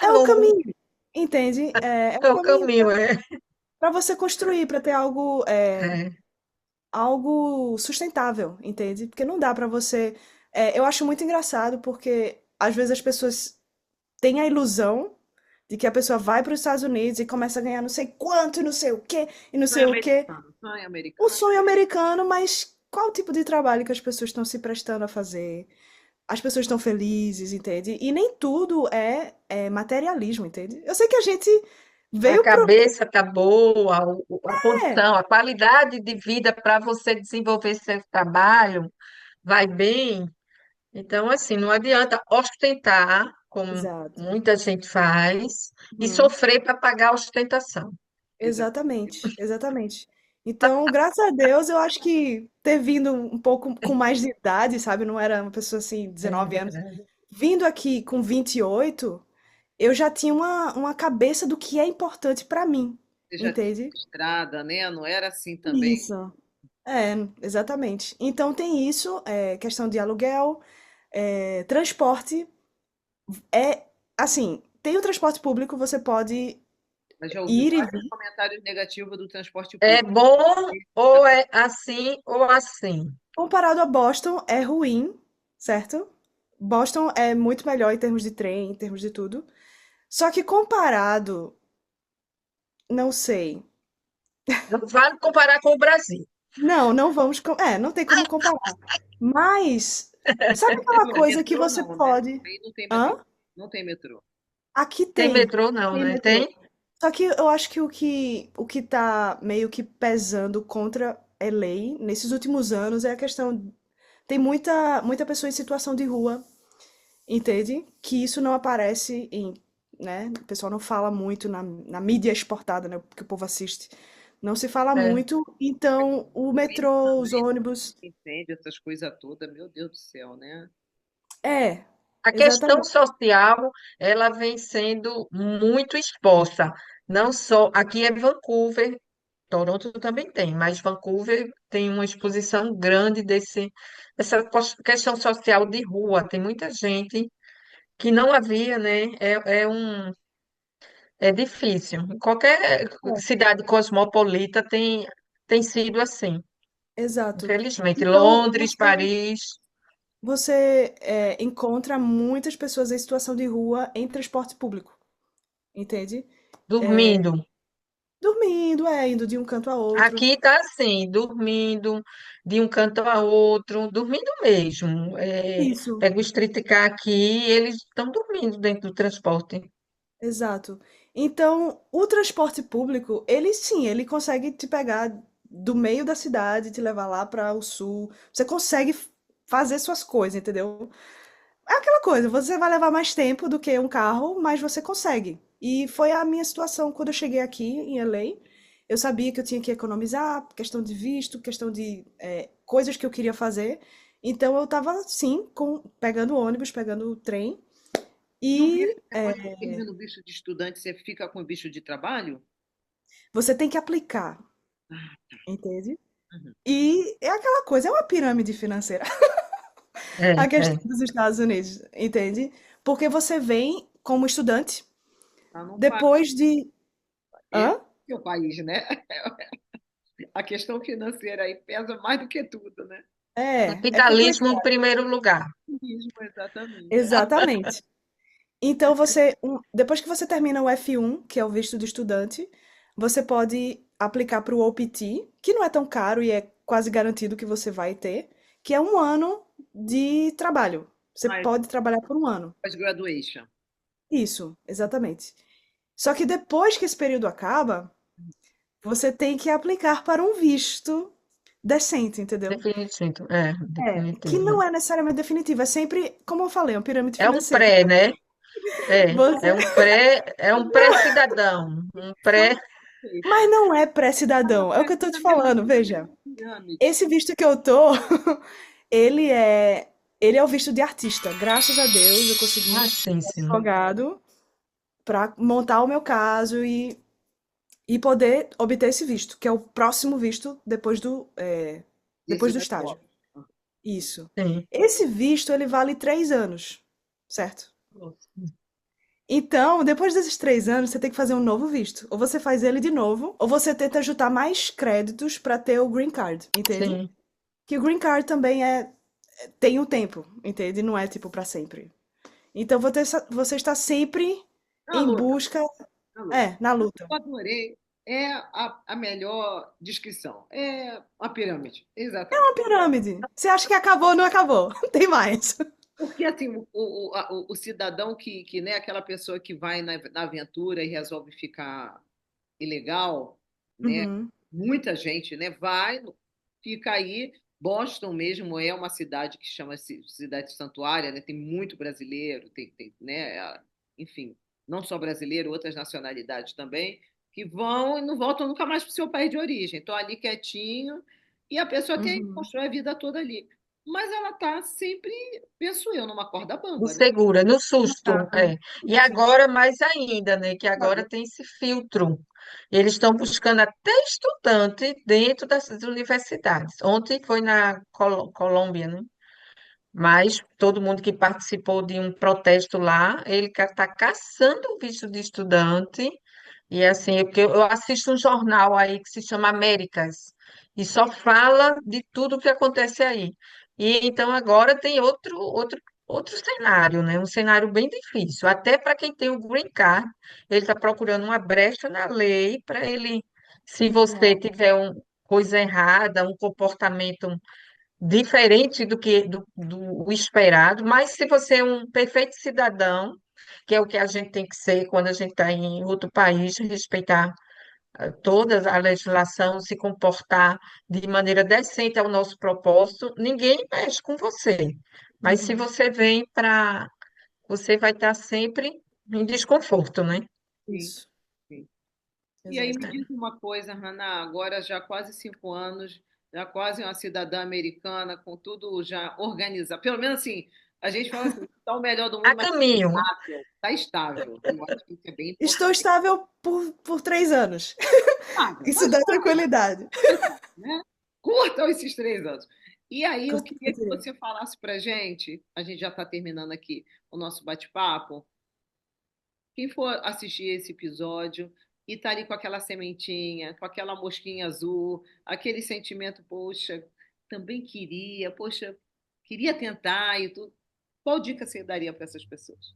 É é o longo, caminho, entende? É o é o caminho caminho, é. para você construir, para ter algo, É, algo sustentável, entende? Porque não dá pra você. Eu acho muito engraçado porque às vezes as pessoas têm a ilusão de que a pessoa vai para os Estados Unidos e começa a ganhar não sei quanto, e não sei o quê, e não sei sonho o quê. americano, sonho O americano. sonho americano, mas qual o tipo de trabalho que as pessoas estão se prestando a fazer? As pessoas estão felizes, entende? E nem tudo é materialismo, entende? Eu sei que a gente a veio pro. cabeça tá boa, a É, condição, a qualidade de vida para você desenvolver seu trabalho vai bem. Então, assim, não adianta ostentar, como exato. muita gente faz, e Uhum. sofrer para pagar a ostentação. Exatamente, exatamente. Então, graças a Deus, eu acho que ter vindo um pouco com mais de idade, sabe? Não era uma pessoa assim, É 19 anos. verdade. Vindo aqui com 28, eu já tinha uma cabeça do que é importante pra mim, Você já tinha entende? estrada, né? Não era assim também. Isso. É, exatamente. Então tem isso, questão de aluguel, transporte. Assim, tem o transporte público, você pode Mas já ouvi ir e vários vir. comentários negativos do transporte É público. bom ou é assim ou assim? Comparado a Boston, é ruim, certo? Boston é muito melhor em termos de trem, em termos de tudo. Só que comparado, não sei. Não vale comparar com o Brasil. Não, não vamos. Não tem como comparar. Mas, sabe aquela coisa que Metrô você não, né? pode. Aí não tem metrô. Hã? Não tem metrô. Aqui Tem tem. metrô, não, Tem né? metrô. Tem? Só que eu acho que o que tá meio que pesando contra LA nesses últimos anos é a questão. Tem muita pessoa em situação de rua, entende? Que isso não aparece em, né? O pessoal não fala muito na mídia exportada, né? Que o povo assiste. Não se fala É. muito, então o metrô, os Também, ônibus. incêndio, essas coisas todas, meu Deus do céu, né? É, A questão exatamente. social, ela vem sendo muito exposta. Não só aqui é Vancouver, Toronto também tem, mas Vancouver tem uma exposição grande dessa questão social de rua. Tem muita gente que não havia, né? É difícil. Qualquer É, cidade cosmopolita tem sido assim, exato. infelizmente. Então, Londres, Paris, você encontra muitas pessoas em situação de rua em transporte público, entende? dormindo. Dormindo, indo de um canto a outro. Aqui tá assim, dormindo de um canto a outro, dormindo mesmo. É, Isso, pega o streetcar aqui, eles estão dormindo dentro do transporte. exato. Então, o transporte público, ele sim, ele consegue te pegar do meio da cidade, te levar lá para o sul. Você consegue fazer suas coisas, entendeu? É aquela coisa, você vai levar mais tempo do que um carro, mas você consegue. E foi a minha situação quando eu cheguei aqui em LA. Eu sabia que eu tinha que economizar, questão de visto, questão de coisas que eu queria fazer. Então eu tava, sim, pegando ônibus, pegando o trem E o E visto, depois que termina o visto de estudante, você fica com o visto de trabalho? você tem que aplicar, Ah, entende? uhum. E é aquela coisa, é uma pirâmide financeira, É, a questão é. dos Estados Unidos, entende? Porque você vem como estudante, Tá num país, depois de. esse Hã? é o país, né? A questão financeira aí pesa mais do que tudo, né? É Capitalismo em complicado. primeiro lugar. Mesmo, exatamente. Exatamente. Então depois que você termina o F1, que é o visto de estudante, você pode aplicar para o OPT, que não é tão caro e é quase garantido que você vai ter, que é um ano de trabalho. Você Mas pode trabalhar por um ano. pós-graduation. Isso, exatamente. Só que depois que esse período acaba, você tem que aplicar para um visto decente, entendeu? Definitivo, Que definitivo. não é necessariamente definitivo, é sempre, como eu falei, uma pirâmide É um financeira. pré, né? Você É um pré-cidadão, um pré. São seis. Mas não é É uma pré-cidadão, é o que eu tô te falando, veja. pirâmide. Esse visto que eu tô, ele é, ele é o visto de artista. Graças a Deus eu Ah, consegui sim, um sim. advogado para montar o meu caso e poder obter esse visto, que é o próximo visto depois do Decisão de estágio. voto. Isso. Sim. Esse visto, ele vale 3 anos, certo? Então, depois desses 3 anos, você tem que fazer um novo visto. Ou você faz ele de novo, ou você tenta juntar mais créditos para ter o green card, entende? Sim. Que o green card também tem um tempo, entende? Não é tipo para sempre. Então você está sempre Na em luta, busca, na luta. na luta. Eu adorei. É a melhor descrição. É a pirâmide. É Exatamente. uma pirâmide. Você acha que acabou, não acabou. Tem mais. Porque assim, o cidadão né, aquela pessoa que vai na aventura e resolve ficar ilegal, né? Uhum, Muita gente, né, vai, fica aí. Boston mesmo é uma cidade que chama-se cidade santuária, né? Tem muito brasileiro, né? Enfim, não só brasileiro, outras nacionalidades também, que vão e não voltam nunca mais para o seu país de origem. Estão ali quietinho e a pessoa tem uhum. constrói a vida toda ali. Mas ela está sempre, penso eu, numa corda No bamba, né? segura, no susto, Exato. é. E agora mais ainda, né? Que agora tem esse filtro. Eles estão buscando até estudante dentro das universidades. Ontem foi na Colômbia, né? Mas todo mundo que participou de um protesto lá, ele está caçando o visto de estudante. E assim, porque eu assisto um jornal aí que se chama Américas e só fala de tudo que acontece aí. E então agora tem outro cenário, né? Um cenário bem difícil. Até para quem tem o green card, ele está procurando uma brecha na lei para ele, se você tiver coisa errada, um comportamento diferente do esperado, mas se você é um perfeito cidadão, que é o que a gente tem que ser quando a gente está em outro país, respeitar toda a legislação, se comportar de maneira decente ao nosso propósito, ninguém mexe com você. Mas se Uhum. você vem para, você vai estar sempre em desconforto, né? Sim, Isso, sim. E aí me exato. diz uma coisa, Hannah, agora já há quase 5 anos, já quase uma cidadã americana, com tudo já organizado. Pelo menos assim, a gente fala assim, está o melhor do A mundo, mas caminho. está estável. Eu acho que isso é bem Estou importante. estável por 3 anos. Estável, Isso mas dá está, tranquilidade. né? Curtam esses 3 anos. E aí eu queria que Curtirei. você falasse para a gente já está terminando aqui o nosso bate-papo. Quem for assistir esse episódio e tá ali com aquela sementinha, com aquela mosquinha azul, aquele sentimento, poxa, também queria, poxa, queria tentar e tudo. Qual dica você daria para essas pessoas?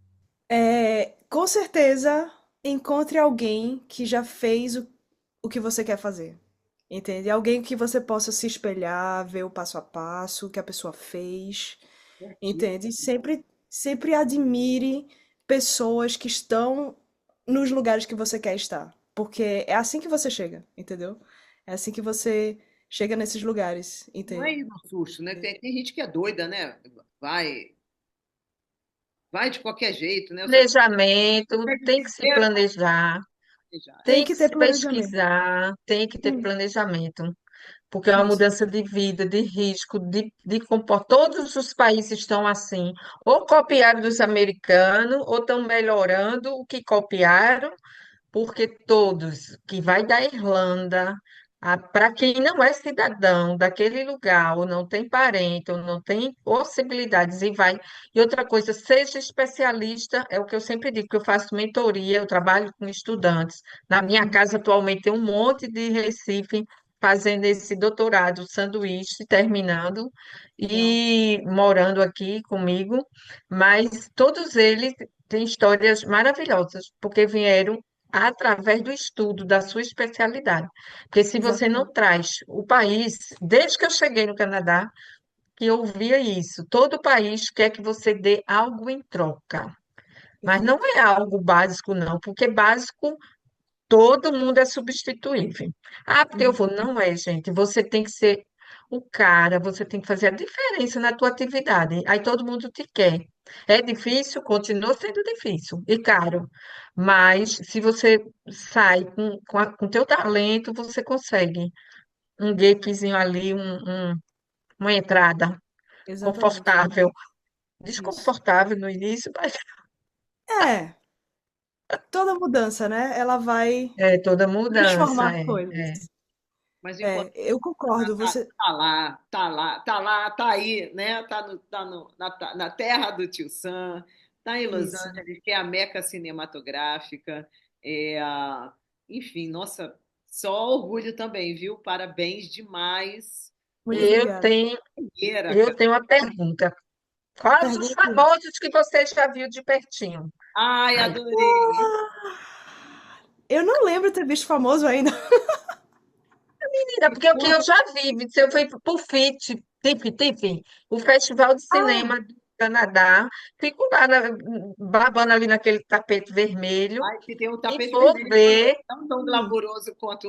Com certeza, encontre alguém que já fez o que você quer fazer. Entende? Alguém que você possa se espelhar, ver o passo a passo, o que a pessoa fez. Entende? Certíssimo. Sempre admire pessoas que estão nos lugares que você quer estar. Porque é assim que você chega, entendeu? É assim que você chega nesses lugares, Não é entende? ir no susto, né? Tem gente que é doida, né? Vai, vai de qualquer jeito, né? Eu só Planejamento, quero tem que se viver planejar, planejar. Tem tem que que ter se planejamento. pesquisar, tem que ter planejamento. porque é uma Isso. mudança de vida, de risco, de comportamento. Todos os países estão assim, ou copiaram dos americanos, ou estão melhorando o que copiaram, porque todos que vai da Irlanda, para quem não é cidadão daquele lugar, ou não tem parente, ou não tem possibilidades, e vai. E outra coisa, seja especialista, é o que eu sempre digo, que eu faço mentoria, eu trabalho com estudantes. Na minha casa, atualmente, tem um monte de Recife fazendo esse doutorado, sanduíche, terminando, Legal. e morando aqui comigo, mas todos eles têm histórias maravilhosas, porque vieram através do estudo da sua especialidade. Porque se você não Exatamente. traz o país, desde que eu cheguei no Canadá, que eu via isso, todo país quer que você dê algo em troca. Mas não Perfeito. é algo básico, não, porque básico todo mundo é substituível. Ah, porque eu Uhum. vou. Não é, gente. Você tem que ser o cara, você tem que fazer a diferença na tua atividade. Aí todo mundo te quer. É difícil, continua sendo difícil e caro. Mas se você sai com teu talento, você consegue um gatezinho ali, uma entrada Exatamente. confortável. Isso. Desconfortável no início, mas É, toda mudança, né? Ela vai é toda mudança. transformar coisas. É. Mas o É, importante eu concordo. Você. tá lá, tá lá, tá lá, tá aí, né? Na terra do Tio Sam, tá em Los Isso. Angeles, que é a meca cinematográfica. É, enfim, nossa, só orgulho também, viu? Parabéns demais. Muito Eu obrigada. tenho, Orgulheira, eu cara. tenho uma pergunta. Quais os Pergunte. famosos que você já viu de pertinho? Ai, Aí, adorei. Eu não lembro ter visto famoso ainda. menina, porque o que eu já vi, se eu fui para o TIFF, o Festival de Ah, Cinema do Canadá, fico lá babando ali naquele tapete vermelho Ai, que tem um e tapete vou vermelho que não é ver. tão glamouroso quanto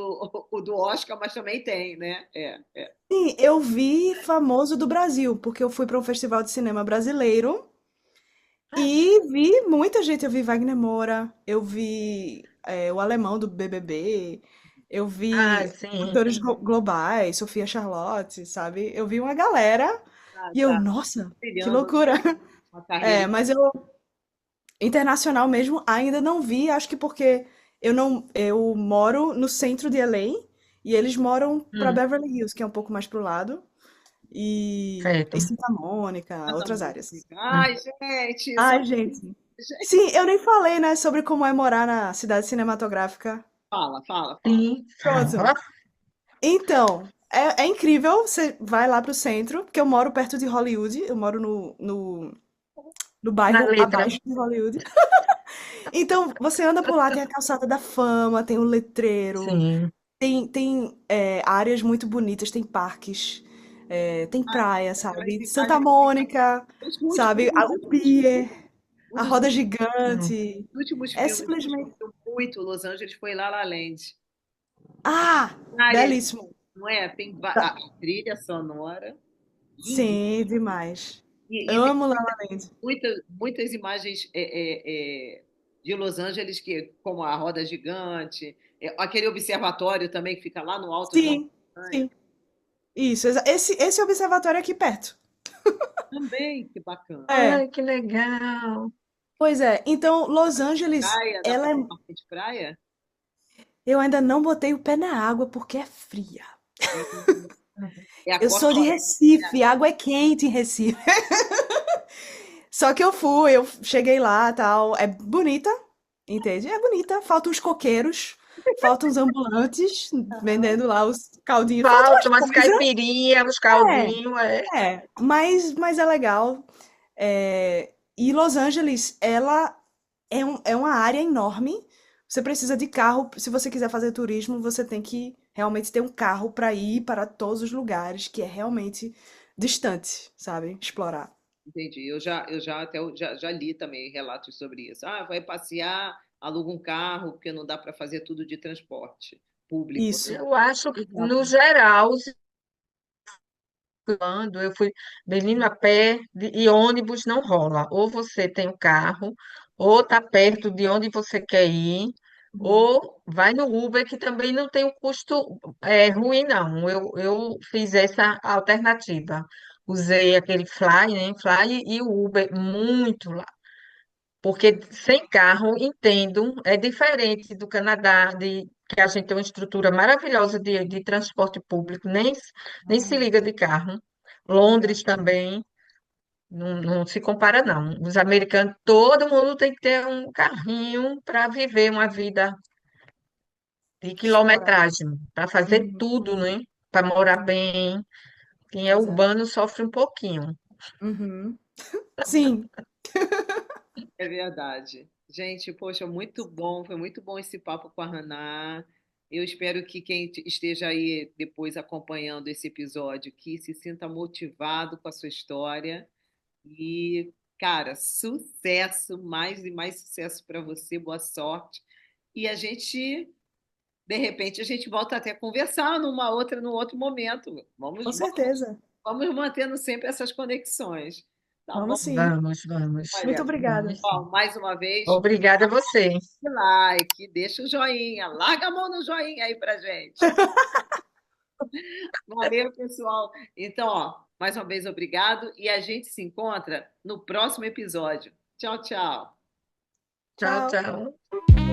o do Oscar, mas também tem, né? É. sim, eu vi famoso do Brasil, porque eu fui para um festival de cinema brasileiro e vi muita gente. Eu vi Wagner Moura, eu vi o alemão do BBB, eu Ah, vi sim. atores globais, Sofia Charlotte, sabe? Eu vi uma galera Ah, e eu, tá nossa, que brilhando loucura! uma carreira. É, mas eu internacional mesmo ainda não vi, acho que porque eu não, eu moro no centro de LA e eles moram para Hum, Beverly Hills, que é um pouco mais pro lado, e certo. Santa Mônica, Santa outras áreas. Mônica. Hum. Ai, gente, só Ai, gente. Sim, eu nem falei, né, sobre como é morar na cidade cinematográfica. fala. Sim, Pronto. fala. Então, é incrível, você vai lá pro centro, porque eu moro perto de Hollywood, eu moro no Na bairro letra. abaixo de Hollywood. Então, você anda por lá, tem a calçada da fama, tem o letreiro, Sim. tem áreas muito bonitas, tem parques, tem Ai, praia, você vai sabe? ficar Santa de Mônica, sabe? os O últimos Pier, um a dos Roda Hum. Gigante. últimos É filmes que simplesmente. explodiu muito Los Angeles foi La La Land. Ah! Área, Belíssimo. não é? Tem Tá. a trilha sonora, lindíssima. Sim, demais. Tem Amo La La Land. muitas imagens de Los Angeles, que, como a Roda Gigante, aquele observatório também que fica lá no alto de uma Sim, montanha. sim. Isso. Esse observatório é aqui perto. Também, que bacana. É. Ai, que legal. Pois é. Então, Los Angeles, Praia, dá ela pra é. ir de praia? Eu ainda não botei o pé na água porque é fria. Hum, É a Eu sou de Copacabana. Recife, a água é quente em Recife. Só que eu cheguei lá, tal, é bonita, entende? É bonita, faltam os coqueiros, faltam os ambulantes vendendo lá os caldinhos, faltam umas Falta umas coisas. caipirinhas, uns É, caldinhos, é. mas é legal. E Los Angeles, ela é uma área enorme. Você precisa de carro. Se você quiser fazer turismo, você tem que realmente ter um carro para ir para todos os lugares, que é realmente distante, sabe? Explorar. Entendi. Já li também relatos sobre isso. Ah, vai passear, aluga um carro, porque não dá para fazer tudo de transporte público, né? Isso, Eu acho que, no exato. geral, quando eu fui menino a pé e ônibus não rola. Ou você tem o carro, ou está perto de onde você quer ir. Uhum. ou vai no Uber, que também não tem um custo ruim, não. Eu fiz essa alternativa. Usei aquele Fly, né? Fly e o Uber muito lá. Porque sem carro, entendo, é diferente do Canadá, que a gente tem uma estrutura maravilhosa de transporte público, nem se liga de carro. Londres também, não se compara, não. Os americanos, todo mundo tem que ter um carrinho para viver uma vida de Explorar. quilometragem, para fazer Uhum. tudo, né? Para morar bem. Quem é Exato. urbano sofre um pouquinho. Uhum. Sim, É verdade. Gente, poxa, muito bom, foi muito bom esse papo com a Haná. Eu espero que quem esteja aí depois acompanhando esse episódio, que se sinta motivado com a sua história. E, cara, sucesso, mais e mais sucesso para você, boa sorte. E a gente, de repente, a gente volta até a conversar no outro momento. com certeza. Vamos mantendo sempre essas conexões, tá bom? Vamos sim. Vamos, vamos, Muito Olha, obrigada. vamos sim. ó, mais uma vez, Obrigada a você. like, deixa o joinha, larga a mão no joinha aí pra gente. Valeu, pessoal. Então, ó, mais uma vez, obrigado e a gente se encontra no próximo episódio. Tchau, tchau. Tchau, Tchau. tchau.